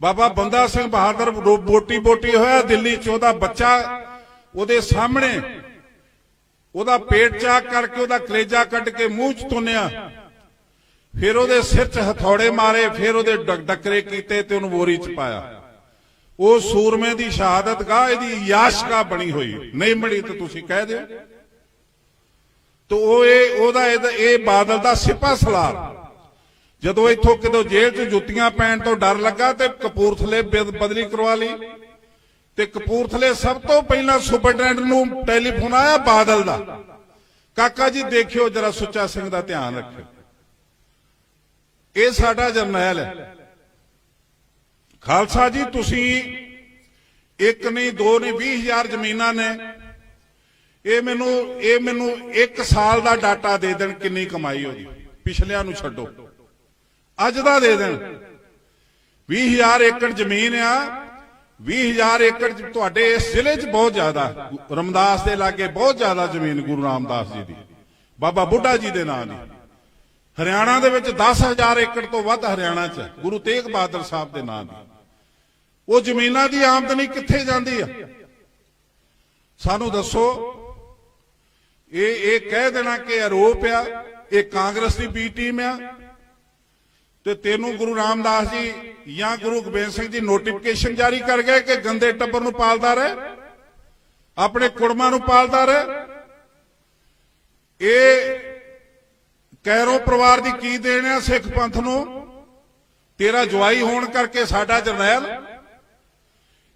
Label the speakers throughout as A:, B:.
A: बाबा बंदा सिंह बहादुर बोटी बोटी होया दिल्ली च, ओदा बच्चा ओदे सामने ओदा पेट चाक करके ओदा कलेजा कट के मूंह च तुन्निया, फिर ओदे सिर च हथौड़े मारे, फिर ओदे डकरे कीते ते ओनू बोरी च पाया। वो सूरमे दी शहादत गाह इहदी याशगाह बनी हुई, नहीं बनी तो तुसीं कह दिओ। तो ओदा बादल दा सिपा सलार जदों इथों कितों जेल च जुत्तियां पैण तो डर लगा ते कपूरथले बदली करवा ली, ते कपूरथले सब तो पहला सुपरडेंट नूं टैलीफोन आया बादल दा, काका जी देखियो जरा सुच्चा सिंह दा ध्यान रखियो, ये साडा जरनैल है। खालसा जी तुसीं एक नहीं दो नहीं 20,000 जमीनां ने, ये मैनू एक साल दा डाटा दे देण किन्नी कमाई होगी, पिछलियां नूं छड्डो, अज दा दे देण। 20,000 एकड़ जमीन आ, 20,000 एकड़ तुहाडे इस जिले च बहुत ज्यादा, रमदास दे लागे बहुत ज्यादा जमीन गुरु रामदास जी दी, बाबा बुढ़ा जी दे नाम दी। हरियाणा दे विच 10,000 एकड़ तो वध हरियाणा च गुरु तेग बहादुर साहब दे नाम दी। वो जमीनां दी आमदनी कित्थे जांदी आ? सानू दसो। ये कह देना कि आरोप आ, ये कांग्रेस की बी टीम आ, ते तेनू गुरु रामदास जी या गुरु गोबिंद सिंह जी नोटिफिकेशन जारी कर गए कि गंदे टब्बर नूं पालदा रहे, अपने कुड़मां नूं पालदा रहे। ये कैरों परिवार की की देन है सिख पंथ नूं? तेरा जवाई होण करके साडा जरनैल।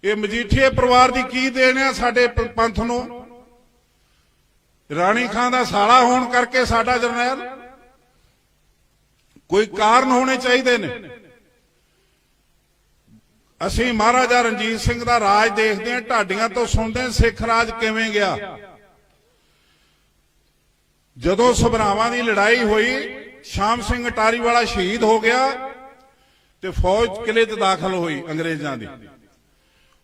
A: ये मजीठीए परिवार की की देन है साडे पंथ नूं? राणी खां दा साला होण करके साडा जरनैल। कोई कारण होने चाहिए ने। असीं महाराजा रणजीत सिंह दा राज देखते हैं, ढाडियां तो सुनते हैं सिख राज किवें गया। जदों सभरावां दी लड़ाई हुई, शाम सिंह अटारी वाला शहीद हो गया ते फौज किले च दाखिल हुई अंग्रेजां दी।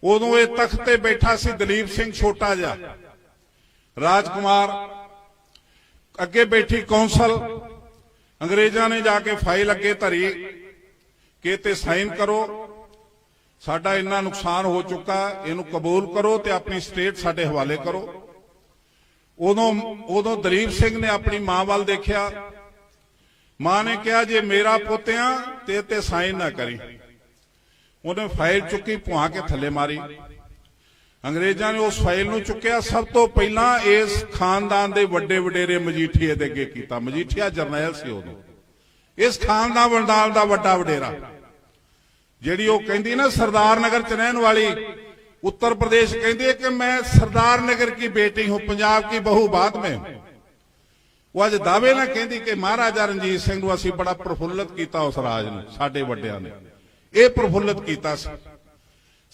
A: उदों ये तख्त ते बैठा सी दलीप सिंह छोटा जिहा राजकुमार, अगे बैठी कौंसल। अंग्रेजां ने जाके फाइल अगे धरी कि ते साइन करो, साडा इन्ना नुकसान हो चुका, इनू कबूल करो ते अपनी स्टेट साडे हवाले करो। उदों दलीप सिंह ने अपनी मां वाल देखिया, मां ने कहा जे मेरा पुत्तिया ते साइन ना करी। उन्हें फाइल चुकी, भुआ के थले मारी। अंग्रेजां ने उस फाइल नूं चुकिया, सब तो पहला इस खानदान के वड्डे वडेरे मजीठीए दे अगे कीता। मजीठिया जरनैल सी उदों, इस खानदान दा वड्डा वडेरा, जिहड़ी ओह कहंदी ना सरदार नगर च रहने वाली, उत्तर प्रदेश कहती है कि मैं सरदार नगर की बेटी हूं, पंजाब की बहू बाद में। वो अज दावे ना कहती कि महाराजा रणजीत सिंह नूं असीं बड़ा प्रफुल्लित किया, उस राज नूं साडे वड्डियां ने यह प्रफुल्लित किया।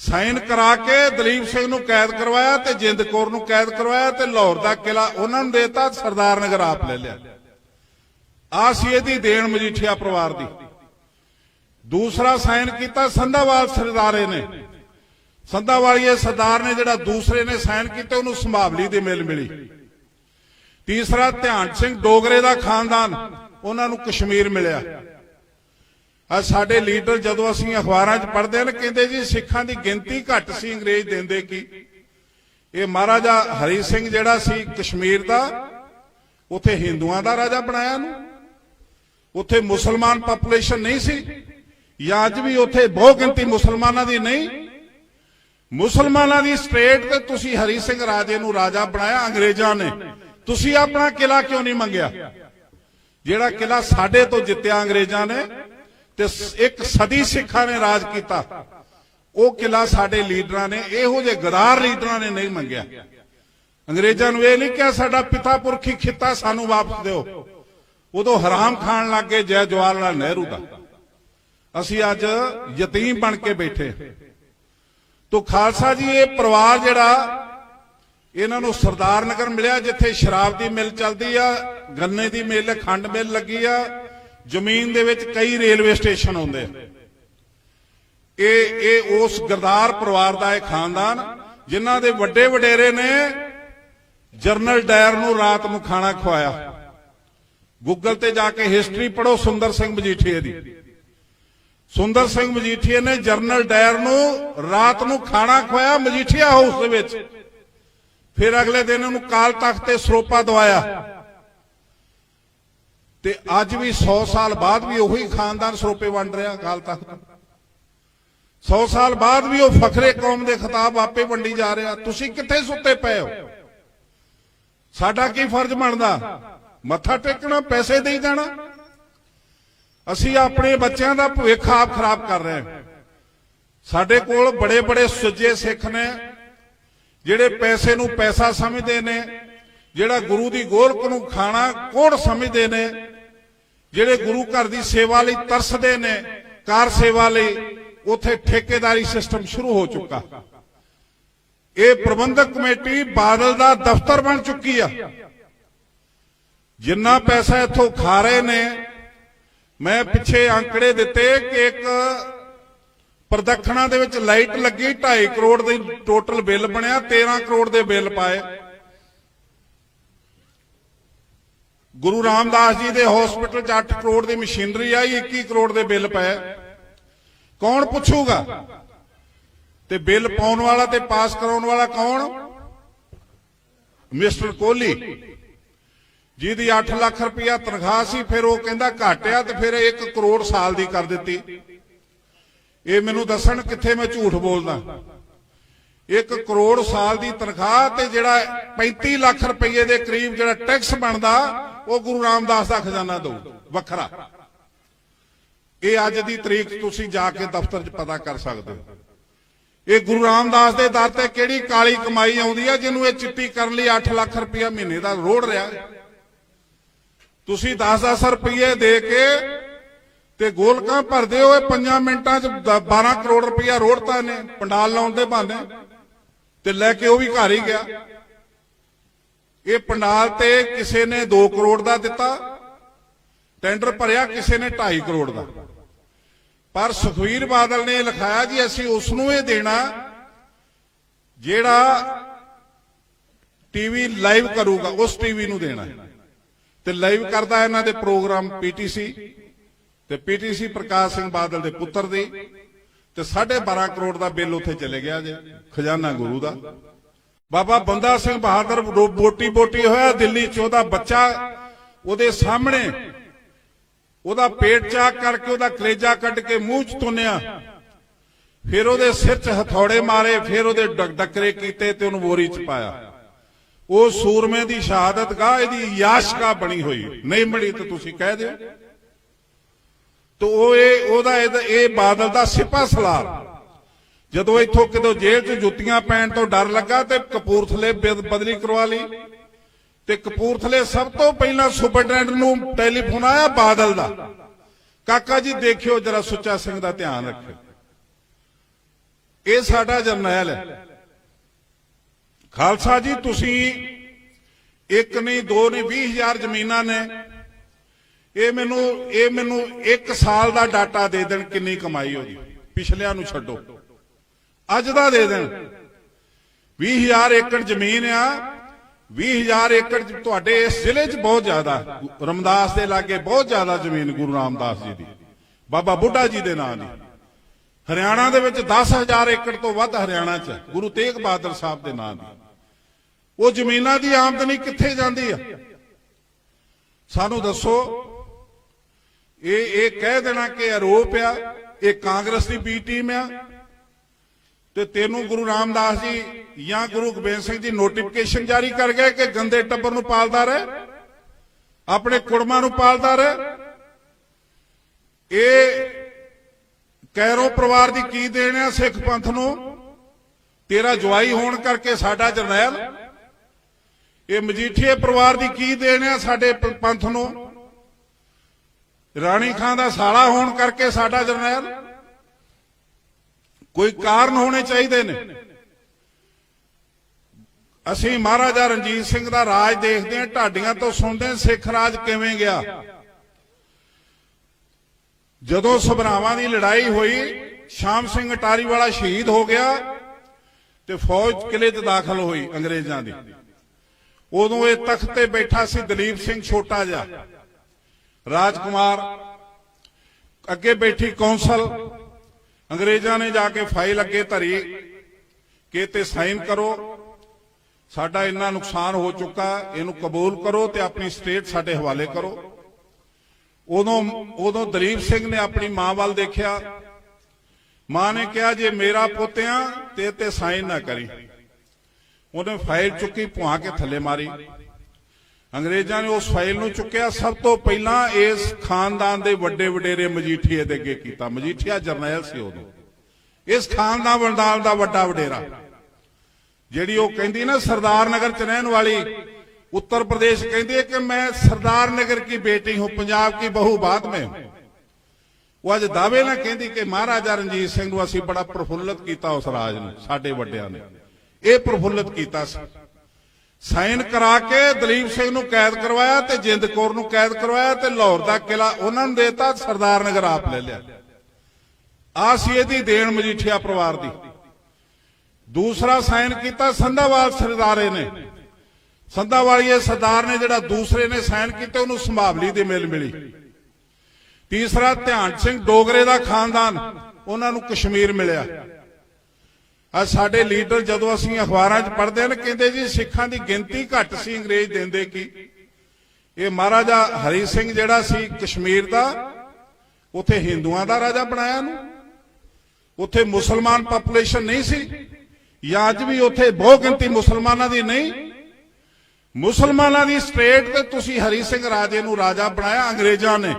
A: साइन करा के दलीप सिंह नूं कैद करवाया ते जिंद कौर नूं कैद करवाया ते लाहौर दा किला उन्हां नूं देता, सरदार नगर आप ले लिया। आ सी इहदी देन मजीठिया परिवार दी। दूसरा साइन किया संधावाल सरदारे ने, संधावाली सरदार ने जिहड़ा दूसरे ने साइन किए उन्होंने संभावली दी मिल मिली। तीसरा ध्यान सिंह डोगरे का खानदान, उन्होंने कश्मीर मिलिया। अज साडे लीडर जदों असीं अखबारां च पढ़दे हैं कहंदे जी सिखां दी गिनती घट सी, अंग्रेज देंदे की। ये महाराजा हरी सिंह जिहड़ा सी कश्मीर दा, उत्थे हिंदुआं दा राजा बनाया नूं, उत्थे मुसलमान पॉपुलेशन नहीं सी, या अज भी उत्थे बहुत गिनती मुसलमानां दी नहीं। मुसलमानां दी स्टेट ते तुसीं हरी सिंह राजे नूं राजा बनाया अंग्रेजां ने, तुसीं अपना किला क्यों नहीं मंगिया? जिहड़ा किला साडे तो जित्तिया अंग्रेजां ने ते एक सदी सिखां ने राज किया, वो किला साडे लीडरां ने, इहो जे गदार लीडरां ने नहीं मंगिया। अंग्रेजां नूं इह नहीं कहा साडा पिता पुरखी खिता सानूं वापस दिओ, उदों हराम खाण लग गए जय जवाहर लाल नेहरू दा। असीं अज यतीम बन के बैठे। तो खालसा जी ये परिवार जिहड़ा इन्हां नूं सरदार नगर मिलिया, जिथे शराब की मिल चलती आ, गन्ने की मिल, खंड मिल लगी आ, जमीन दे विच कई रेलवे स्टेशन आउंदे। ये उस गरदार परिवार का एक खानदान जिन्हां दे वड्डे वडेरे ने जनरल डायर नूं रात नूं खाना खवाया। गूगल ते जाके हिस्टरी पढ़ो सुंदर सिंह मजीठीए दी। ਸੁੰਦਰ ਸਿੰਘ ਮਜੀਠੀਆ ਨੇ ਜਨਰਲ ਡਾਇਰ ਨੂੰ ਰਾਤ ਨੂੰ ਖਾਣਾ ਖਵਾਇਆ ਮਜੀਠੀਆ ਹਾਊਸ ਦੇ ਵਿੱਚ, ਫਿਰ ਅਗਲੇ ਦਿਨ ਉਹਨੂੰ ਕਾਲ ਤਖਤ ਤੇ ਸਰੋਪਾ ਦਵਾਇਆ। ਤੇ ਅੱਜ ਵੀ 100 ਸਾਲ ਬਾਅਦ ਵੀ ਉਹੀ ਖਾਨਦਾਨ ਸਰੋਪੇ ਵੰਡ ਰਿਹਾ ਕਾਲ ਤਖਤ। 100 ਸਾਲ ਬਾਅਦ ਵੀ ਉਹ ਫਖਰੇ ਕੌਮ ਦੇ ਖਿਤਾਬ ਆਪੇ ਵੰਡੀ ਜਾ ਰਿਹਾ। ਤੁਸੀਂ ਕਿੱਥੇ ਸੁੱਤੇ ਪਏ ਹੋ? ਸਾਡਾ ਕੀ ਫਰਜ਼ ਬਣਦਾ? ਮੱਥਾ ਟੇਕਣਾ, ਪੈਸੇ ਦੇਈ ਜਾਣਾ? ਅਸੀਂ ਆਪਣੇ ਬੱਚਿਆਂ ਦਾ ਭਵਿੱਖ ਆਪ ਖਰਾਬ ਕਰ ਰਹੇ ਹਾਂ। ਸਾਡੇ ਕੋਲ ਬੜੇ ਬੜੇ ਸੁੱਜੇ ਸਿੱਖ ਨੇ ਜਿਹੜੇ ਪੈਸੇ ਨੂੰ ਪੈਸਾ ਸਮਝਦੇ ਨੇ, ਜਿਹੜਾ ਗੁਰੂ ਦੀ ਗੋਲਕ ਨੂੰ ਖਾਣਾ ਕੋੜ ਸਮਝਦੇ ਨੇ, ਜਿਹੜੇ ਗੁਰੂ ਘਰ ਦੀ ਸੇਵਾ ਲਈ ਤਰਸਦੇ ਨੇ, ਕਾਰ ਸੇਵਾ ਲਈ। ਉੱਥੇ ਠੇਕੇਦਾਰੀ ਸਿਸਟਮ ਸ਼ੁਰੂ ਹੋ ਚੁੱਕਾ। ਇਹ ਪ੍ਰਬੰਧਕ ਕਮੇਟੀ ਬਾਦਲ ਦਾ ਦਫ਼ਤਰ ਬਣ ਚੁੱਕੀ ਆ। ਜਿੰਨਾ ਪੈਸਾ ਇੱਥੋਂ ਖਾ ਰਹੇ ਨੇ, ਮੈਂ ਪਿੱਛੇ ਅੰਕੜੇ ਦਿੱਤੇ ਕਿ ਇੱਕ ਪ੍ਰਦਖਣਾ ਦੇ ਵਿੱਚ ਲਾਈਟ ਲੱਗੀ 2.5 ਕਰੋੜ ਦੀ ਟੋਟਲ ਬਿੱਲ ਬਣਿਆ, 13 ਕਰੋੜ ਦੇ ਬਿੱਲ ਪਾਏ। ਗੁਰੂ ਰਾਮਦਾਸ ਜੀ ਦੇ ਹਸਪੀਟਲ 'ਚ 8 ਕਰੋੜ ਦੀ ਮਸ਼ੀਨਰੀ ਆਈ, 21 ਕਰੋੜ ਦੇ ਬਿੱਲ ਪਏ। ਕੌਣ ਪੁੱਛੂਗਾ? ਤੇ ਬਿੱਲ ਪਾਉਣ ਵਾਲਾ ਤੇ ਪਾਸ ਕਰਾਉਣ ਵਾਲਾ ਕੌਣ? ਮਿਸਟਰ ਕੋਹਲੀ, ਜਿਹਦੀ 8 ਲੱਖ ਰੁਪਇਆ ਤਨਖਾਹ ਸੀ, ਫਿਰ ਉਹ ਕਹਿੰਦਾ ਘਟਿਆ ਤੇ ਫਿਰ 1 ਕਰੋੜ ਸਾਲ ਦੀ ਕਰ ਦਿੱਤੀ। ਇਹ ਮੈਨੂੰ ਦੱਸਣ ਕਿੱਥੇ ਮੈਂ ਝੂਠ ਬੋਲਦਾ? 1 ਕਰੋੜ ਸਾਲ ਦੀ ਤਨਖਾਹ ਤੇ ਜਿਹੜਾ 35 ਲੱਖ ਰੁਪਏ ਦੇ ਕਰੀਬ ਜਿਹੜਾ ਟੈਕਸ ਬਣਦਾ, ਉਹ ਗੁਰੂ ਰਾਮਦਾਸ ਦਾ ਖਜ਼ਾਨਾ ਦਊ ਵੱਖਰਾ। ਇਹ ਅੱਜ ਦੀ ਤਰੀਕ ਤੁਸੀਂ ਜਾ ਕੇ ਦਫ਼ਤਰ 'ਚ ਪਤਾ ਕਰ ਸਕਦੇ ਹੋ। ਇਹ ਗੁਰੂ ਰਾਮਦਾਸ ਦੇ ਦਰ ਤੇ ਕਿਹੜੀ ਕਾਲੀ ਕਮਾਈ ਆਉਂਦੀ ਹੈ ਜਿਹਨੂੰ ਇਹ ਚਿੱਟੀ ਕਰਨ ਲਈ 8 ਲੱਖ ਰੁਪਇਆ ਮਹੀਨੇ ਦਾ ਰੋੜ ਰਿਹਾ। ਤੁਸੀਂ 10-10 ਰੁਪਏ ਦੇ ਕੇ ਤੇ ਗੋਲਕਾਂ ਭਰਦੇ ਹੋ। 5 ਮਿੰਟਾਂ 'ਚ 12 ਕਰੋੜ ਰੁਪਇਆ ਰੋੜਤਾ ਨੇ ਪੰਡਾਲ ਲਾਉਣ ਦੇ ਬਹਾਨੇ, ਤੇ ਲੈ ਕੇ ਉਹ ਵੀ ਘਰ ਹੀ ਗਿਆ। ਇਹ ਪੰਡਾਲ ਤੇ ਕਿਸੇ ਨੇ 2 ਕਰੋੜ ਦਾ ਦਿੱਤਾ ਟੈਂਡਰ ਭਰਿਆ, ਕਿਸੇ ਨੇ 2.5 ਕਰੋੜ ਦਾ। ਪਰ ਸੁਖਵੀਰ ਬਾਦਲ ਨੇ ਲਿਖਾਇਆ ਜੀ ਅਸੀਂ ਉਸ ਨੂੰ ਇਹ ਦੇਣਾ ਜਿਹੜਾ ਟੀਵੀ ਲਾਈਵ ਕਰੂਗਾ, ਉਸ ਟੀਵੀ ਨੂੰ ਦੇਣਾ। ਤੇ ਲਾਈਵ ਕਰਦਾ ਇਹਨਾਂ ਦੇ ਪ੍ਰੋਗਰਾਮ ਪੀਟੀਸੀ, ਤੇ ਪੀਟੀਸੀ ਪ੍ਰਕਾਸ਼ ਸਿੰਘ ਬਾਦਲ ਦੇ ਪੁੱਤਰ ਦੀ। ਤੇ 12.5 ਕਰੋੜ ਦਾ ਬਿੱਲ ਉੱਥੇ ਚਲੇ ਗਿਆ ਜੇ ਖਜ਼ਾਨਾ ਗੁਰੂ ਦਾ। ਬਾਬਾ ਬੰਦਾ ਸਿੰਘ ਬਹਾਦਰ ਬੋਟੀ ਹੋਇਆ ਦਿੱਲੀ 'ਚ, ਉਹਦਾ ਬੱਚਾ ਉਹਦੇ ਸਾਹਮਣੇ ਉਹਦਾ ਪੇਟ ਚਾਕ ਕਰਕੇ ਉਹਦਾ ਕਲੇਜਾ ਕੱਢ ਕੇ ਮੂੰਹ 'ਚ ਤੁੰਨਿਆ, ਫਿਰ ਉਹਦੇ ਸਿਰ 'ਚ ਹਥੌੜੇ ਮਾਰੇ, ਫਿਰ ਉਹਦੇ ਡੱਕਰੇ ਕੀਤੇ ਤੇ ਉਹਨੂੰ ਬੋਰੀ 'ਚ ਪਾਇਆ। ਉਹ ਸੂਰਮੇ ਦੀ ਸ਼ਹਾਦਤ ਗਾਹ ਇਹਦੀ ਯਾਸ਼ਗਾ ਬਣੀ ਹੋਈ, ਨਹੀਂ ਬਣੀ ਤਾਂ ਤੁਸੀਂ ਕਹਿ ਦਿਓ। ਤੇ ਇਹ ਬਾਦਲ ਦਾ ਸਿਪਾ ਸਲਾਰ ਜਦੋਂ ਇੱਥੋਂ ਕਿਤੋਂ ਜੇਲ੍ਹ 'ਚ ਜੁੱਤੀਆਂ ਪੈਣ ਤੋਂ ਡਰ ਲੱਗਾ ਤੇ ਕਪੂਰਥਲੇ ਬਦਲੀ ਕਰਵਾ ਲਈ। ਤੇ ਕਪੂਰਥਲੇ ਸਭ ਤੋਂ ਪਹਿਲਾਂ ਸੁਪਰਡੈਂਟ ਨੂੰ ਟੈਲੀਫੋਨ ਆਇਆ ਬਾਦਲ ਦਾ, ਕਾਕਾ ਜੀ ਦੇਖਿਓ ਜਰਾ ਸੁੱਚਾ ਸਿੰਘ ਦਾ ਧਿਆਨ ਰੱਖਿਓ। ਇਹ ਸਾਡਾ ਜਰਨੈਲ ਹੈ। ਖਾਲਸਾ ਜੀ ਤੁਸੀਂ 1 ਨਹੀਂ 2 ਨਹੀਂ 20,000 ਜ਼ਮੀਨਾਂ ਨੇ। ਇਹ ਮੈਨੂੰ 1 ਸਾਲ ਦਾ ਡਾਟਾ ਦੇ ਦੇਣ ਕਿੰਨੀ ਕਮਾਈ ਹੋਈ, ਪਿਛਲਿਆਂ ਨੂੰ ਛੱਡੋ, ਅੱਜ ਦਾ ਦੇ ਦੇਣ। 20,000 ਏਕੜ ਜ਼ਮੀਨ ਆ। 20,000 ਏਕੜ ਤੁਹਾਡੇ ਇਸ ਜ਼ਿਲ੍ਹੇ 'ਚ ਬਹੁਤ ਜ਼ਿਆਦਾ, ਰਮਦਾਸ ਦੇ ਲਾਗੇ ਬਹੁਤ ਜ਼ਿਆਦਾ ਜ਼ਮੀਨ ਗੁਰੂ ਰਾਮਦਾਸ ਜੀ ਦੀ, ਬਾਬਾ ਬੁੱਢਾ ਜੀ ਦੇ ਨਾਂ ਦੀ। ਹਰਿਆਣਾ ਦੇ ਵਿੱਚ 10,000 ਏਕੜ ਤੋਂ ਵੱਧ ਹਰਿਆਣਾ 'ਚ ਗੁਰੂ ਤੇਗ ਬਹਾਦਰ ਸਾਹਿਬ ਦੇ ਨਾਂ ਦੀ। ਉਹ ਜ਼ਮੀਨਾਂ ਦੀ ਆਮਦਨੀ ਕਿੱਥੇ ਜਾਂਦੀ ਆ? ਸਾਨੂੰ ਦੱਸੋ। ਇਹ ਕਹਿ ਦੇਣਾ ਕਿ ਆਰੋਪ ਆ, ਇਹ ਕਾਂਗਰਸ ਦੀ ਬੀ ਟੀਮ ਆ, ਤੇ ਤੈਨੂੰ ਗੁਰੂ ਰਾਮਦਾਸ ਜੀ ਜਾਂ ਗੁਰੂ ਗੋਬਿੰਦ ਸਿੰਘ ਜੀ ਨੋਟੀਫਿਕੇਸ਼ਨ ਜਾਰੀ ਕਰ ਗਏ ਕਿ ਗੰਦੇ ਟੱਬਰ ਨੂੰ ਪਾਲਦਾ ਰਹੇ, ਆਪਣੇ ਕੁੜਮਾਂ ਨੂੰ ਪਾਲਦਾ ਰਹੇ। ਇਹ ਕੈਰੋਂ ਪਰਿਵਾਰ ਦੀ ਕੀ ਦੇਣ ਆ ਸਿੱਖ ਪੰਥ ਨੂੰ? ਤੇਰਾ ਜਵਾਈ ਹੋਣ ਕਰਕੇ ਸਾਡਾ ਜਰਨੈਲ। ਇਹ ਮਜੀਠੀਏ ਪਰਿਵਾਰ ਦੀ ਕੀ ਦੇਣ ਆ ਸਾਡੇ ਪੰਥ ਨੂੰ? ਰਾਣੀ ਖਾਂ ਦਾ ਸਾਲਾ ਹੋਣ ਕਰਕੇ ਸਾਡਾ ਜਰਨੈਲ। ਕੋਈ ਕਾਰਨ ਹੋਣੇ ਚਾਹੀਦੇ ਨੇ। ਅਸੀਂ ਮਹਾਰਾਜਾ ਰਣਜੀਤ ਸਿੰਘ ਦਾ ਰਾਜ ਦੇਖਦੇ ਹਾਂ, ਢਾਡੀਆਂ ਤੋਂ ਸੁਣਦੇ ਹਾਂ ਸਿੱਖ ਰਾਜ ਕਿਵੇਂ ਗਿਆ। ਜਦੋਂ ਸਭਰਾਵਾਂ ਦੀ ਲੜਾਈ ਹੋਈ, ਸ਼ਾਮ ਸਿੰਘ ਅਟਾਰੀ ਵਾਲਾ ਸ਼ਹੀਦ ਹੋ ਗਿਆ ਤੇ ਫੌਜ ਕਿਲੇ 'ਚ ਦਾਖਲ ਹੋਈ ਅੰਗਰੇਜ਼ਾਂ ਦੀ। ਉਦੋਂ ਇਹ ਤਖਤ ਤੇ ਬੈਠਾ ਸੀ ਦਲੀਪ ਸਿੰਘ ਛੋਟਾ ਜਿਹਾ ਰਾਜਕੁਮਾਰ। ਅੱਗੇ ਬੈਠੀ ਕੌਂਸਲ ਅੰਗਰੇਜ਼ਾਂ ਨੇ ਜਾ ਕੇ ਫਾਈਲ ਅੱਗੇ ਧਰੀ ਕਿ ਤੇ ਸਾਈਨ ਕਰੋ, ਸਾਡਾ ਇੰਨਾ ਨੁਕਸਾਨ ਹੋ ਚੁੱਕਾ, ਇਹਨੂੰ ਕਬੂਲ ਕਰੋ ਤੇ ਆਪਣੀ ਸਟੇਟ ਸਾਡੇ ਹਵਾਲੇ ਕਰੋ। ਉਦੋਂ ਦਲੀਪ ਸਿੰਘ ਨੇ ਆਪਣੀ ਮਾਂ ਵੱਲ ਦੇਖਿਆ। ਮਾਂ ਨੇ ਕਿਹਾ ਜੇ ਮੇਰਾ ਪੁੱਤ ਆ ਤੇ ਸਾਈਨ ਨਾ ਕਰੀ। ਉਹਨੇ ਫਾਈਲ ਚੁੱਕੀ, ਭੁਆ ਕੇ ਥੱਲੇ ਮਾਰੀ। ਅੰਗਰੇਜ਼ਾਂ ਨੇ ਉਸ ਫਾਈਲ ਨੂੰ ਚੁੱਕਿਆ। ਸਭ ਤੋਂ ਪਹਿਲਾਂ ਇਸ ਖਾਨਦਾਨ ਦੇ ਵੱਡੇ ਵਡੇਰੇ ਮਜੀਠੀਏ ਦੇ ਅੱਗੇ ਕੀਤਾ। ਮਜੀਠੀਆ ਜਰਨੈਲ ਸੀ ਉਦੋਂ, ਇਸ ਖਾਨਦਾਨ ਦਾ ਵੱਡਾ ਵਡੇਰਾ। ਜਿਹੜੀ ਉਹ ਕਹਿੰਦੀ ਨਾ सरदार नगर च रहने वाली उत्तर प्रदेश कहती है कि मैं सरदार नगर की बेटी हूं, पंजाब की बहू बाद में हूं। वो अज दावे ना कहती कि महाराजा रणजीत सिंह नूं असीं बड़ा प्रफुल्लित किया, उस राज नूं साडे वड्डियां ने यह प्रफुल्लित किया। साइन करा के दलीप सिंह नूं कैद करवाया ते जिंद कौर नूं कैद करवाया ते लाहौर दा किला उन्हां नूं देता, सरदार नगर आप ले लिया। आ सी इहदी देण मजीठिया परिवार दी। दूसरा साइन किया संधावाल सरदारे ने, संधावालिए सरदार ने जिहड़ा दूसरे ने साइन किए उन्होंने संभावली दी मिल मिली। तीसरा ध्यान सिंह डोगरे का खानदान, उन्होंने कश्मीर मिलिया। आज साडे लीडर जदों असीं अखबारां च पढ़दे ने कहंदे जी सिखां दी गिनती घट सी, अंग्रेज देंदे की। ये महाराजा हरी सिंह जिहड़ा सी कश्मीर दा, उत्थे हिंदुआं दा राजा बनाया नूं, उत्थे मुसलमान पॉपुलेशन नहीं सी, या अज भी उत्थे बहुत गिनती मुसलमानां दी नहीं। मुसलमानां दी स्टेट ते तुसी हरी सिंह राजे नूं राजा बनाया अंग्रेजां ने।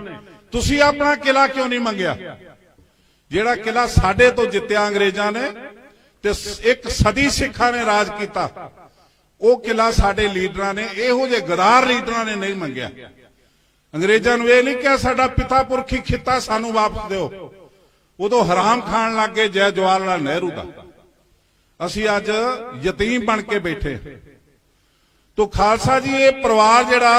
A: तुसी अपना किला क्यों नहीं मंगिया? जिहड़ा किला साडे तो जित्तिया अंग्रेजां ने ते एक सदी सिखां ने राज किया, वो किला साडे लीडरां ने, इहो जे गदार लीडरां ने नहीं मंगिया। अंग्रेजां नूं इह नहीं कहा साडा पिता पुरखी खिता सानूं वापस दिओ। उदों हराम खाण लग गए जय जवाहर लाल नेहरू दा। असीं अज यतीम बन के बैठे। तो खालसा जी ये परिवार जिहड़ा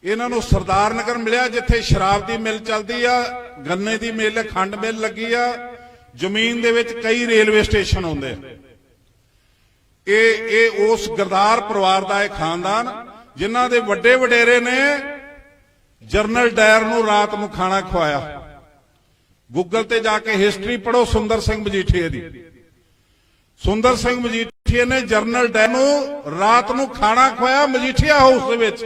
A: इन्हां नूं सरदार नगर मिलिया, जिथे शराब की मिल चलती आ, गन्ने की मिल, खंड मिल लगी आ, जमीन दे विच कई रेलवे स्टेशन आउंदे। ये उस गरदार परिवार का एक खानदान जिन्हां दे वड्डे वडेरे ने जनरल डायर नूं रात नूं खाना खवाया। गूगल ते जाके हिस्टरी पढ़ो सुंदर सिंह मजीठीए दी। सुंदर सिंह मजीठीए ने जनरल डायर नूं रात नूं खाना खवाया मजीठीआ हाउस दे विच।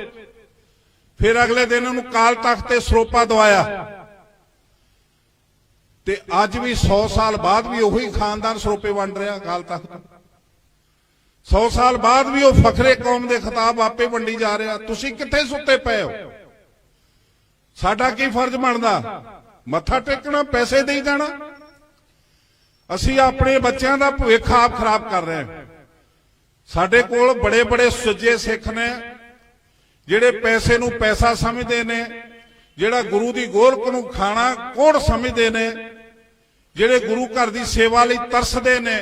A: फिर अगले दिन उन्होंने काल तख्त ते सरोपा दवाया। ते अज भी 100 साल बाद भी उही खानदान सरोपे वंड रहा काल तख्त। 100 साल बाद भी वो फखरे कौम के खिताब आपे वंडी जा रहा। तुसी किथे सुते पे हो? साडा की फर्ज बनदा? मत्था टेकना, पैसे दे जाना? असी अपने बच्चों का भविख आप खराब कर रहे हैं। साडे कोल बड़े बड़े सुचे सिख ने जिहड़े पैसे नूं पैसा समझते ने, जिहड़ा गुरु की गोरख नूं खाना कोड़ समझते ने, जिहड़े गुरु घर की सेवा लई तरसदे ने,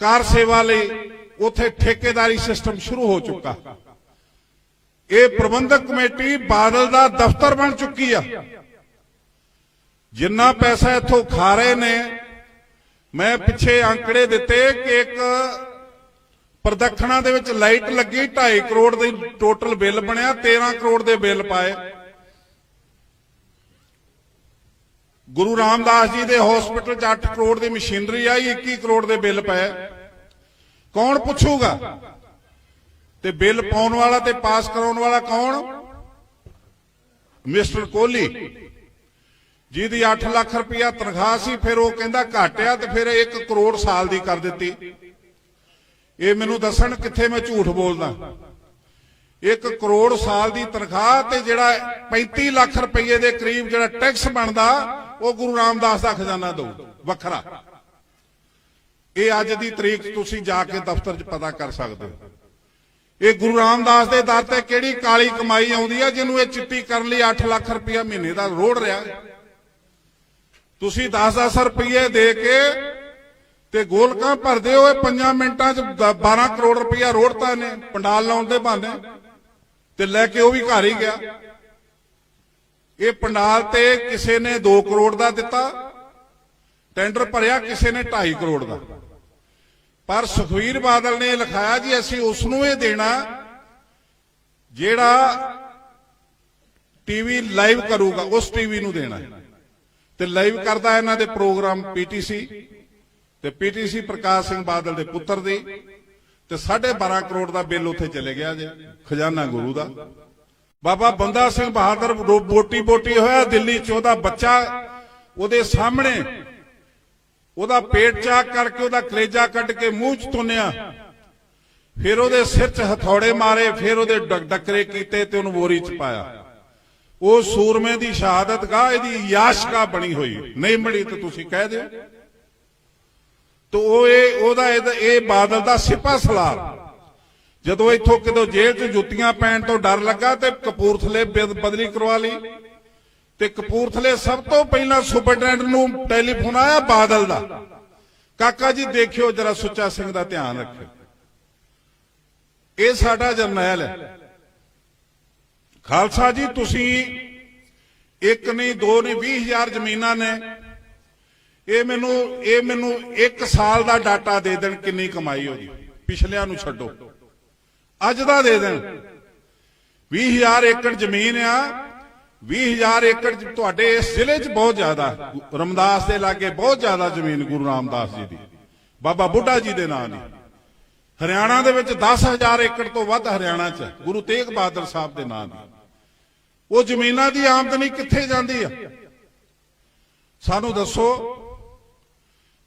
A: कार सेवा लई उत्थे ठेकेदारी सिस्टम शुरू हो चुका। ये प्रबंधक कमेटी बादल का दफ्तर बन चुकी है। जिन्ना पैसा इथों खा रहे ने, मैं पिछे आंकड़े दिते कि एक प्रदक्षिणा दे विच लाइट लगी 2.5 करोड़ दी टोटल बिल बनया, 13 करोड़ दे बिल पाए। गुरु रामदास जी दे हॉस्पिटल 8 करोड़ की मशीनरी आई, 21 करोड़ के बिल पाए। कौन पुछूगा? ते बिल पाउण वाला ते पास कराउण वाला कौन? मिस्टर कोहली जी दी 8 लाख रुपया तनख्वाह सी। फिर वो कहंदा घट आ, ते फिर 1 करोड़ साल दी कर दित्ती। ये मैनू दसन किथे मैं झूठ बोलदा? 1 करोड़ साल की तनख्वाह ते जिहड़ा 35 लाख रुपये के करीब जिहड़ा टैक्स बनदा वो गुरु रामदास का खजाना दो वखरा। ये अज की तरीक तुसीं जाके दफ्तर च पता कर सकते हो। ये गुरु रामदास के दर ते किहड़ी काली कमाई आउंदी है जिन्हों ये चिट्टी करन लई 8 लाख रुपया महीने का रोड़ रहा। तुसीं 10-10 रुपये दे के ते गोलकां भरदे हो, 5 मिनटां च 12 करोड़ रुपया रोड़ता ने पंडाल लाउण दे बहाने, ते लैके वो भी घर ही गया। ये पंडाल ते किसी ने 2 करोड़ का दिता, टेंडर भरिया किसी ने 2.5 करोड़ का। पर सुखबीर बादल ने लिखाया जी असीं उसनूं ये देना जिहड़ा टीवी लाइव करूगा, उस टीवी नूं देना। ਤੇ ਲਾਈਵ ਕਰਦਾ ਇਹਨਾਂ ਦੇ ਪ੍ਰੋਗਰਾਮ ਪੀਟੀਸੀ ਤੇ ਪੀਟੀਸੀ ਪ੍ਰਕਾਸ਼ ਸਿੰਘ ਬਾਦਲ ਦੇ ਪੁੱਤਰ ਦੀ ਤੇ 12.5 ਕਰੋੜ ਦਾ ਬਿੱਲ ਉੱਥੇ ਚਲੇ ਗਿਆ ਜੇ ਖਜ਼ਾਨਾ ਗੁਰੂ ਦਾ। ਬਾਬਾ ਬੰਦਾ ਸਿੰਘ ਬਹਾਦਰ ਬੋਟੀ ਹੋਇਆ ਦਿੱਲੀ 'ਚ, ਉਹਦਾ ਬੱਚਾ ਉਹਦੇ ਸਾਹਮਣੇ ਉਹਦਾ ਪੇਟ ਚਾਕ ਕਰਕੇ ਉਹਦਾ ਕਲੇਜਾ ਕੱਢ ਕੇ ਮੂੰਹ 'ਚ ਤੁੰਨਿਆ, ਫਿਰ ਉਹਦੇ ਸਿਰ 'ਚ ਹਥੌੜੇ ਮਾਰੇ, ਫਿਰ ਉਹਦੇ ਡੱਕਰੇ ਕੀਤੇ ਤੇ ਉਹਨੂੰ ਬੋਰੀ 'ਚ ਪਾਇਆ। ਉਹ ਸੂਰਮੇ ਦੀ ਸ਼ਹਾਦਤ ਗਾਹ ਇਹਦੀ ਯਾਸ਼ਗਾ ਬਣੀ ਹੋਈ, ਨਹੀਂ ਬਣੀ ਤਾਂ ਤੁਸੀਂ ਕਹਿ ਦਿਓ। ਤੋ ਇਹ ਬਾਦਲ ਦਾ ਸਿਪਾ ਸਲਾਰ ਜਦੋਂ ਇੱਥੋਂ ਕਿਤੋਂ ਜੇਲ੍ਹ 'ਚ ਜੁੱਤੀਆਂ ਪੈਣ ਤੋਂ ਡਰ ਲੱਗਾ ਤੇ ਕਪੂਰਥਲੇ ਬਦਲੀ ਕਰਵਾ ਲਈ ਤੇ ਕਪੂਰਥਲੇ ਸਭ ਤੋਂ ਪਹਿਲਾਂ ਸੁਪਰਡੈਂਟ ਨੂੰ ਟੈਲੀਫੋਨ ਆਇਆ ਬਾਦਲ ਦਾ, ਕਾਕਾ ਜੀ ਦੇਖਿਓ ਜਰਾ ਸੁੱਚਾ ਸਿੰਘ ਦਾ ਧਿਆਨ ਰੱਖਿਓ, ਇਹ ਸਾਡਾ ਜਰਨੈਲ ਹੈ। ਖਾਲਸਾ ਜੀ ਤੁਸੀਂ ਇੱਕ ਨਹੀਂ ਦੋ ਨਹੀਂ 20,000 ਜ਼ਮੀਨਾਂ ਨੇ, ਇਹ ਮੈਨੂੰ 1 ਸਾਲ ਦਾ ਡਾਟਾ ਦੇ ਦੇਣ ਕਿੰਨੀ ਕਮਾਈ ਹੋਈ, ਪਿਛਲਿਆਂ ਨੂੰ ਛੱਡੋ ਅੱਜ ਦਾ ਦੇ ਦੇਣ। 20,000 ਏਕੜ ਜ਼ਮੀਨ ਆ, 20,000 ਏਕੜ ਤੁਹਾਡੇ ਇਸ ਜ਼ਿਲ੍ਹੇ 'ਚ ਬਹੁਤ ਜ਼ਿਆਦਾ, ਰਮਦਾਸ ਦੇ ਲਾਗੇ ਬਹੁਤ ਜ਼ਿਆਦਾ ਜ਼ਮੀਨ ਗੁਰੂ ਰਾਮਦਾਸ ਜੀ ਦੀ, ਬਾਬਾ ਬੁੱਢਾ ਜੀ ਦੇ ਨਾਂ ਦੀ। ਹਰਿਆਣਾ ਦੇ ਵਿੱਚ 10,000 ਏਕੜ ਤੋਂ ਵੱਧ ਹਰਿਆਣਾ 'ਚ ਗੁਰੂ ਤੇਗ ਬਹਾਦਰ ਸਾਹਿਬ ਦੇ ਨਾਂ ਦੀ। ਉਹ ਜ਼ਮੀਨਾਂ ਦੀ ਆਮਦਨੀ ਕਿੱਥੇ ਜਾਂਦੀ ਆ ਸਾਨੂੰ ਦੱਸੋ।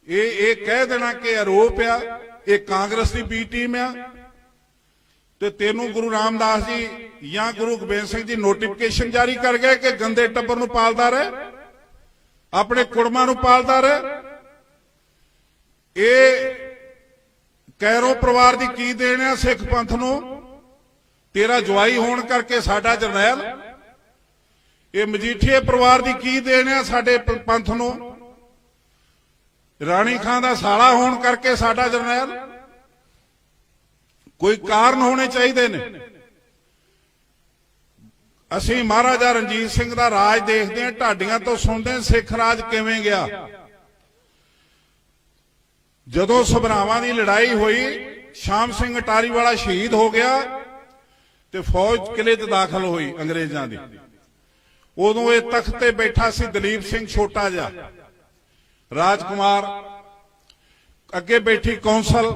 A: ਇਹ ਕਹਿ ਦੇਣਾ ਕਿ ਆਰੋਪ ਆ, ਇਹ ਕਾਂਗਰਸ ਦੀ ਬੀ ਟੀਮ ਆ ਤੇ ਤੈਨੂੰ ਗੁਰੂ ਰਾਮਦਾਸ ਜੀ ਜਾਂ ਗੁਰੂ ਗੋਬਿੰਦ ਸਿੰਘ ਜੀ ਨੋਟੀਫਿਕੇਸ਼ਨ ਜਾਰੀ ਕਰ ਗਏ ਕਿ ਗੰਦੇ ਟੱਬਰ ਨੂੰ ਪਾਲਦਾ ਰਹੇ, ਆਪਣੇ ਕੁੜਮਾਂ ਨੂੰ ਪਾਲਦਾ ਰਹੇ। ਇਹ ਕੈਰੋਂ ਪਰਿਵਾਰ ਦੀ ਕੀ ਦੇਣ ਆ ਸਿੱਖ ਪੰਥ ਨੂੰ, ਤੇਰਾ ਜਵਾਈ ਹੋਣ ਕਰਕੇ ਸਾਡਾ ਜਰਨੈਲ। ਇਹ ਮਜੀਠੀਏ ਪਰਿਵਾਰ ਦੀ ਕੀ ਦੇਣ ਆ ਸਾਡੇ ਪੰਥ ਨੂੰ, ਰਾਣੀ ਖਾਂ ਦਾ ਸਾਲਾ ਹੋਣ ਕਰਕੇ ਸਾਡਾ ਜਰਨੈਲ। ਕੋਈ ਕਾਰਨ ਹੋਣੇ ਚਾਹੀਦੇ ਨੇ। ਅਸੀਂ ਮਹਾਰਾਜਾ ਰਣਜੀਤ ਸਿੰਘ ਦਾ ਰਾਜ ਦੇਖਦੇ ਹਾਂ, ਢਾਡੀਆਂ ਤੋਂ ਸੁਣਦੇ ਹਾਂ ਸਿੱਖ ਰਾਜ ਕਿਵੇਂ ਗਿਆ। ਜਦੋਂ ਸਭਰਾਵਾਂ ਦੀ ਲੜਾਈ ਹੋਈ, ਸ਼ਾਮ ਸਿੰਘ ਅਟਾਰੀ ਵਾਲਾ ਸ਼ਹੀਦ ਹੋ ਗਿਆ ਤੇ ਫੌਜ ਕਿਲੇ 'ਚ ਦਾਖਲ ਹੋਈ ਅੰਗਰੇਜ਼ਾਂ ਦੀ। ਉਦੋਂ ਇਹ ਤਖਤ ਤੇ ਬੈਠਾ ਸੀ ਦਲੀਪ ਸਿੰਘ ਛੋਟਾ ਜਿਹਾ ਰਾਜਕੁਮਾਰ, ਅੱਗੇ ਬੈਠੀ ਕੌਂਸਲ।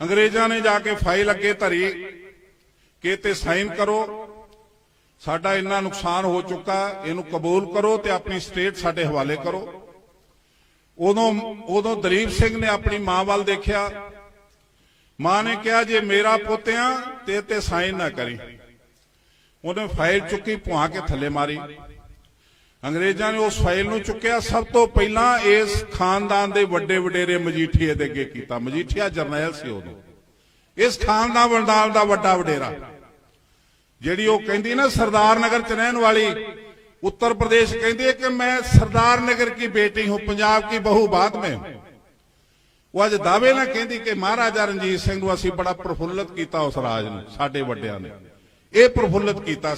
A: ਅੰਗਰੇਜ਼ਾਂ ਨੇ ਜਾ ਕੇ ਫਾਈਲ ਅੱਗੇ ਧਰੀ ਕਿ ਤੇ ਸਾਈਨ ਕਰੋ, ਸਾਡਾ ਇੰਨਾ ਨੁਕਸਾਨ ਹੋ ਚੁੱਕਾ, ਇਹਨੂੰ ਕਬੂਲ ਕਰੋ ਤੇ ਆਪਣੀ ਸਟੇਟ ਸਾਡੇ ਹਵਾਲੇ ਕਰੋ। ਉਦੋਂ ਦਲੀਪ ਸਿੰਘ ਨੇ ਆਪਣੀ ਮਾਂ ਵੱਲ ਦੇਖਿਆ, ਮਾਂ ਨੇ ਕਿਹਾ ਜੇ ਮੇਰਾ ਪੁੱਤ ਆ ਤੇ ਸਾਈਨ ਨਾ ਕਰੀ। ਉਹਨੇ ਫਾਈਲ ਚੁੱਕੀ, ਭੁਆ ਕੇ ਥੱਲੇ ਮਾਰੀ। ਅੰਗਰੇਜ਼ਾਂ ਨੇ ਉਸ ਫਾਈਲ ਨੂੰ ਚੁੱਕਿਆ, ਸਭ ਤੋਂ ਪਹਿਲਾਂ ਇਸ ਖਾਨਦਾਨ ਦੇ ਵੱਡੇ ਵਡੇਰੇ ਮਜੀਠੀਏ ਦੇ ਅੱਗੇ ਕੀਤਾ। ਮਜੀਠੀਆ ਜਰਨੈਲ ਸੀ ਉਦੋਂ, ਇਸ ਖਾਨਦਾਨ ਦਾ ਵੱਡਾ ਵਡੇਰਾ। ਜਿਹੜੀ ਉਹ ਕਹਿੰਦੀ ਨਾ ਸਰਦਾਰ ਨਗਰ ਚ ਰਹਿਣ ਵਾਲੀ, उत्तर प्रदेश कहती है कि मैं सरदार नगर की बेटी हूं, पंजाब की बहू बाद में। वो अज दावे ना कहती कि महाराजा रणजीत सिंह नूं असीं बड़ा प्रफुल्लित किया, उस राज नूं साडे वड्डियां ने यह प्रफुल्लित किया।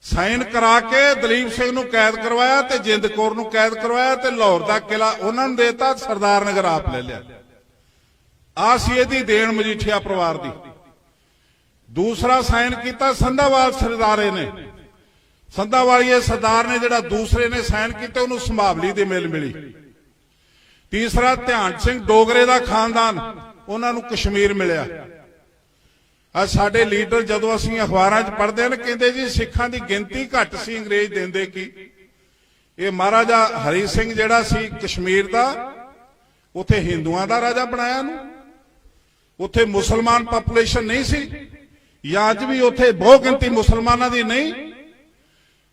A: साइन करा के दलीप सिंह नूं कैद करवाया ते जिंद कौर नूं कैद करवाया ते लाहौर दा किला उन्हां नूं देता, सरदार नगर आप ले लिया। आ सी इहदी देण मजीठिया परिवार दी। दूसरा साइन किया संधावाल सरदारे ने, संधावालिए सरदार ने जिहड़ा दूसरे ने साइन किया उन्होंने संभावली दी मिल मिली। तीसरा ध्यान सिंह डोगरे दा खानदान, उन्होंने कश्मीर मिलिया। आज साडे लीडर जदों असीं अखबारां च पढ़दे ने कहंदे जी सिखां दी गिनती घट सी, अंग्रेज देंदे की। ये महाराजा हरी सिंह जिहड़ा सी कश्मीर दा, उत्थे हिंदुआं दा राजा बनाया नूं, उत्थे मुसलमान पॉपुलेशन नहीं सी, या अज भी उत्थे बहुत गिनती मुसलमानां दी नहीं।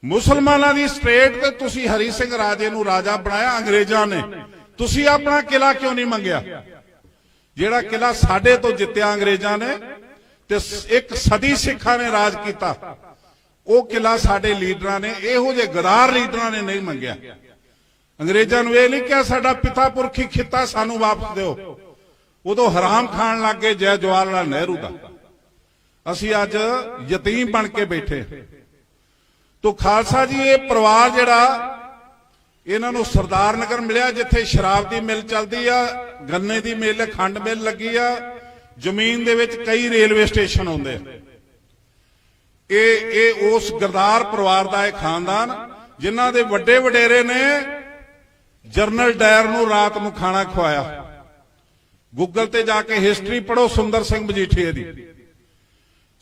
A: मुसलमानां दी स्टेट ते तुसीं हरी सिंह राजे नूं राजा बनाया अंग्रेजां ने। तुसीं अपना किला क्यों नहीं मंगिया? जिहड़ा किला साडे तो जित्तिया अंग्रेजां ने ते एक सदी सिखां ने राज किया, वो किला साडे लीडरां ने, इहो जे गदार लीडरां ने नहीं मंगिया। अंग्रेजां नूं इह नहीं कहा साडा पिता पुरखी खिता सानूं वापस दिओ, उदों हराम खाण लग गए जय जवाहर लाल नेहरू दा। असीं अज यतीम बन के बैठे। तो खालसा जी ये परिवार जिहड़ा इन्हां नूं सरदार नगर मिलिया, जिथे शराब की मिल चलती आ, गन्ने की मिल, खंड मिल लगी आ, जमीन दे विच कई रेलवे स्टेशन आउंदे। ये उस गरदार परिवार का एक खानदान। ਜਿਨ੍ਹਾਂ ਦੇ ਵੱਡੇ ਵਡੇਰੇ ਨੇ ਜਨਰਲ ਡਾਇਰ ਨੂੰ ਰਾਤ ਨੂੰ ਖਾਣਾ ਖਵਾਇਆ। ਗੂਗਲ ਤੇ ਜਾ ਕੇ ਹਿਸਟਰੀ ਪੜੋ ਸੁੰਦਰ ਸਿੰਘ ਮਜੀਠੀਏ ਦੀ।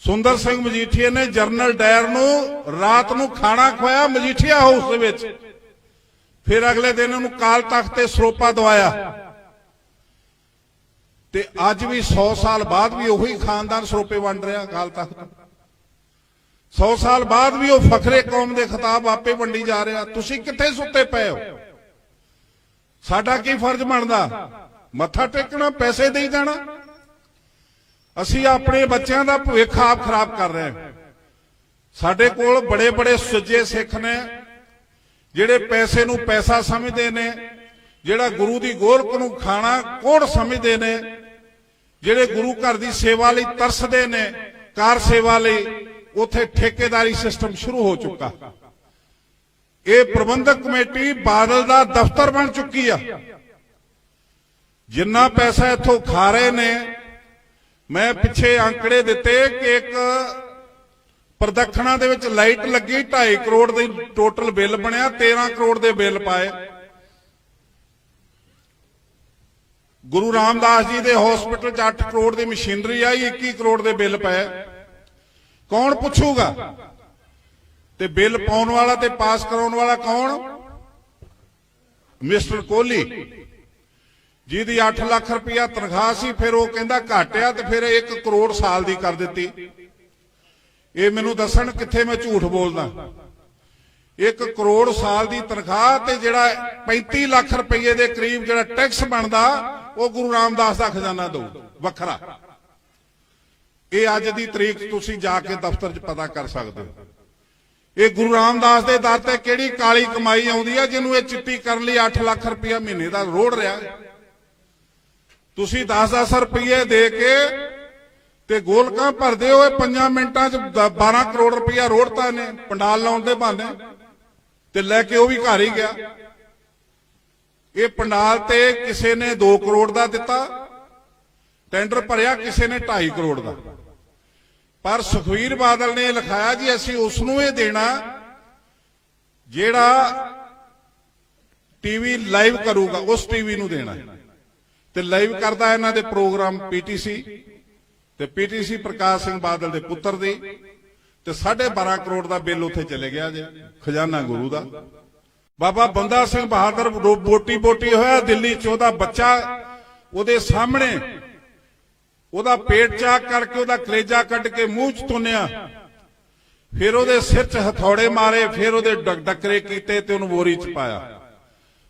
A: ਸੁੰਦਰ ਸਿੰਘ ਮਜੀਠੀਏ ਨੇ ਜਨਰਲ ਡਾਇਰ ਨੂੰ ਰਾਤ ਨੂੰ ਖਾਣਾ ਖਵਾਇਆ ਮਜੀਠੀਆ ਹਾਊਸ ਦੇ ਵਿੱਚ। ਫਿਰ ਅਗਲੇ ਦਿਨ ਉਹਨੂੰ ਕਾਲ ਤਖਤ ਤੇ ਸਰੋਪਾ ਦਵਾਇਆ। ਤੇ ਅੱਜ ਵੀ 100 ਸਾਲ ਬਾਅਦ ਵੀ ਉਹੀ ਖਾਨਦਾਨ ਸਰੋਪੇ ਵੰਡ ਰਿਹਾ ਕਾਲ ਤਖਤ। 100 ਸਾਲ ਬਾਅਦ ਵੀ ਉਹ ਫਖਰੇ ਕੌਮ ਦੇ ਖਿਤਾਬ ਆਪੇ ਵੰਡੀ ਜਾ ਰਿਹਾ। ਤੁਸੀਂ ਕਿੱਥੇ ਸੁੱਤੇ ਪਏ ਹੋ? ਸਾਡਾ ਕੀ ਫਰਜ਼ ਬਣਦਾ? ਮੱਥਾ ਟੇਕਣਾ, ਪੈਸੇ ਦੇਈ ਜਾਣਾ? ਅਸੀਂ ਆਪਣੇ ਬੱਚਿਆਂ ਦਾ ਭਵਿੱਖ ਆਪ ਖਰਾਬ ਕਰ ਰਹੇ ਹਾਂ। ਸਾਡੇ ਕੋਲ ਬੜੇ ਬੜੇ ਸੁੱਜੇ ਸਿੱਖ ਨੇ ਜਿਹੜੇ ਪੈਸੇ ਨੂੰ ਪੈਸਾ ਸਮਝਦੇ ਨੇ, ਜਿਹੜਾ ਗੁਰੂ ਦੀ ਗੋਲਕ ਨੂੰ ਖਾਣਾ ਕੋੜ ਸਮਝਦੇ ਨੇ, ਜਿਹੜੇ ਗੁਰੂ ਘਰ ਦੀ ਸੇਵਾ ਲਈ ਤਰਸਦੇ ਨੇ, ਕਾਰ ਸੇਵਾ ਲਈ। ਉੱਥੇ ਠੇਕੇਦਾਰੀ ਸਿਸਟਮ ਸ਼ੁਰੂ ਹੋ ਚੁੱਕਾ। ਇਹ ਪ੍ਰਬੰਧਕ ਕਮੇਟੀ ਬਾਦਲ ਦਾ ਦਫ਼ਤਰ ਬਣ ਚੁੱਕੀ ਆ। ਜਿੰਨਾ ਪੈਸਾ ਇੱਥੋਂ ਖਾ ਰਹੇ ਨੇ, ਮੈਂ ਪਿੱਛੇ ਅੰਕੜੇ ਦਿੱਤੇ ਕਿ ਇੱਕ ਪ੍ਰਦਖਣਾ ਦੇ ਵਿੱਚ ਲਾਈਟ ਲੱਗੀ 2.5 ਕਰੋੜ ਦੇ ਟੋਟਲ ਬਿੱਲ ਬਣਿਆ, 13 ਕਰੋੜ ਦੇ ਬਿੱਲ ਪਾਏ। ਗੁਰੂ ਰਾਮਦਾਸ ਜੀ ਦੇ ਹਸਪੀਟਲ 'ਚ 8 ਕਰੋੜ ਦੀ ਮਸ਼ੀਨਰੀ ਆਈ, 21 ਕਰੋੜ ਦੇ ਬਿੱਲ ਪਏ। ਕੌਣ ਪੁੱਛੂਗਾ? ਤੇ ਬਿੱਲ ਪਾਉਣ ਵਾਲਾ ਤੇ ਪਾਸ ਕਰਾਉਣ ਵਾਲਾ ਕੌਣ? ਮਿਸਟਰ ਕੋਹਲੀ, ਜਿਹਦੀ 8 ਲੱਖ ਰੁਪਇਆ ਤਨਖਾਹ ਸੀ। ਫਿਰ ਉਹ ਕਹਿੰਦਾ ਘੱਟ ਆ, ਤੇ ਫਿਰ 1 ਕਰੋੜ ਸਾਲ ਦੀ ਕਰ ਦਿੱਤੀ। ਇਹ ਮੈਨੂੰ ਦੱਸਣ ਕਿੱਥੇ ਮੈਂ ਝੂਠ ਬੋਲਦਾ? 1 ਕਰੋੜ ਸਾਲ ਦੀ ਤਨਖਾਹ ਤੇ ਜਿਹੜਾ 35 ਲੱਖ ਰੁਪਏ ਦੇ ਕਰੀਬ ਜਿਹੜਾ ਟੈਕਸ ਬਣਦਾ, ਉਹ ਗੁਰੂ ਰਾਮਦਾਸ ਦਾ ਖਜ਼ਾਨਾ ਦਊ ਵੱਖਰਾ। ਇਹ ਅੱਜ ਦੀ ਤਰੀਕ ਤੁਸੀਂ ਜਾ ਕੇ ਦਫ਼ਤਰ 'ਚ ਪਤਾ ਕਰ ਸਕਦੇ ਹੋ। ਇਹ ਗੁਰੂ ਰਾਮਦਾਸ ਦੇ ਦਰ ਤੇ ਕਿਹੜੀ ਕਾਲੀ ਕਮਾਈ ਆਉਂਦੀ ਆ ਜਿਹਨੂੰ ਇਹ ਚਿੱਟੀ ਕਰਨ ਲਈ 8 ਲੱਖ ਰੁਪਇਆ ਮਹੀਨੇ ਦਾ ਰੋੜ ਰਿਹਾ। ਤੁਸੀਂ 10-10 ਰੁਪਏ ਦੇ ਕੇ ਤੇ ਗੋਲਕਾਂ ਭਰਦੇ ਹੋ। 5 ਮਿੰਟਾਂ 'ਚ 12 ਕਰੋੜ ਰੁਪਇਆ ਰੋੜਤਾ ਨੇ ਪੰਡਾਲ ਲਾਉਣ ਦੇ ਬਹਾਨੇ, ਤੇ ਲੈ ਕੇ ਉਹ ਵੀ ਘਰ ਹੀ ਗਿਆ। ਇਹ ਪੰਡਾਲ ਤੇ ਕਿਸੇ ਨੇ 2 ਕਰੋੜ ਦਾ ਦਿੱਤਾ ਟੈਂਡਰ ਭਰਿਆ, ਕਿਸੇ ਨੇ 2.5 ਕਰੋੜ ਦਾ। ਪਰ ਸੁਖਵੀਰ ਬਾਦਲ ਨੇ ਲਿਖਾਇਆ ਜੀ ਅਸੀਂ ਉਸ ਨੂੰ ਇਹ ਦੇਣਾ ਜਿਹੜਾ ਟੀਵੀ ਲਾਈਵ ਕਰੂਗਾ, ਉਸ ਟੀਵੀ ਨੂੰ ਦੇਣਾ। ਤੇ ਲਾਈਵ ਕਰਦਾ ਇਹਨਾਂ ਦੇ ਪ੍ਰੋਗਰਾਮ ਪੀਟੀਸੀ, ਤੇ ਪੀਟੀਸੀ ਪ੍ਰਕਾਸ਼ ਸਿੰਘ ਬਾਦਲ ਦੇ ਪੁੱਤਰ ਦੀ। ਤੇ 12.5 ਕਰੋੜ ਦਾ ਬਿੱਲ ਉੱਥੇ ਚਲੇ ਗਿਆ ਜੇ, ਖਜ਼ਾਨਾ ਗੁਰੂ ਦਾ। ਬਾਬਾ ਬੰਦਾ ਸਿੰਘ ਬਹਾਦਰ ਬੋਟੀ ਹੋਇਆ ਦਿੱਲੀ 'ਚ, ਉਹਦਾ ਬੱਚਾ ਉਹਦੇ ਸਾਹਮਣੇ ਉਹਦਾ ਪੇਟ ਚਾਕ ਕਰਕੇ ਉਹਦਾ ਕਲੇਜਾ ਕੱਢ ਕੇ ਮੂੰਹ 'ਚ ਤੁੰਨਿਆ, ਫਿਰ ਉਹਦੇ ਸਿਰ 'ਚ ਹਥੌੜੇ ਮਾਰੇ, ਫਿਰ ਉਹਦੇ ਡੱਕਰੇ ਕੀਤੇ ਤੇ ਉਹਨੂੰ ਬੋਰੀ 'ਚ ਪਾਇਆ।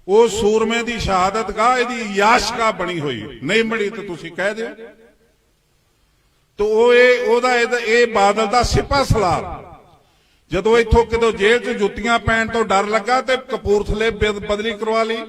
A: ਉਹ ਸੂਰਮੇ ਦੀ ਸ਼ਹਾਦਤ ਗਾਹ ਇਹਦੀ ਯਾਸ਼ਗਾ ਬਣੀ ਹੋਈ, ਨਹੀਂ ਬਣੀ ਤਾਂ ਤੁਸੀਂ ਕਹਿ ਦਿਓ। ਤੋ ਇਹ ਬਾਦਲ ਦਾ ਸਿਪਾ ਸਲਾਰ ਜਦੋਂ ਇੱਥੋਂ ਕਿਤੋਂ ਜੇਲ੍ਹ 'ਚ ਜੁੱਤੀਆਂ ਪੈਣ ਤੋਂ ਡਰ ਲੱਗਾ ਤੇ ਕਪੂਰਥਲੇ ਬਦਲੀ ਕਰਵਾ ਲਈ।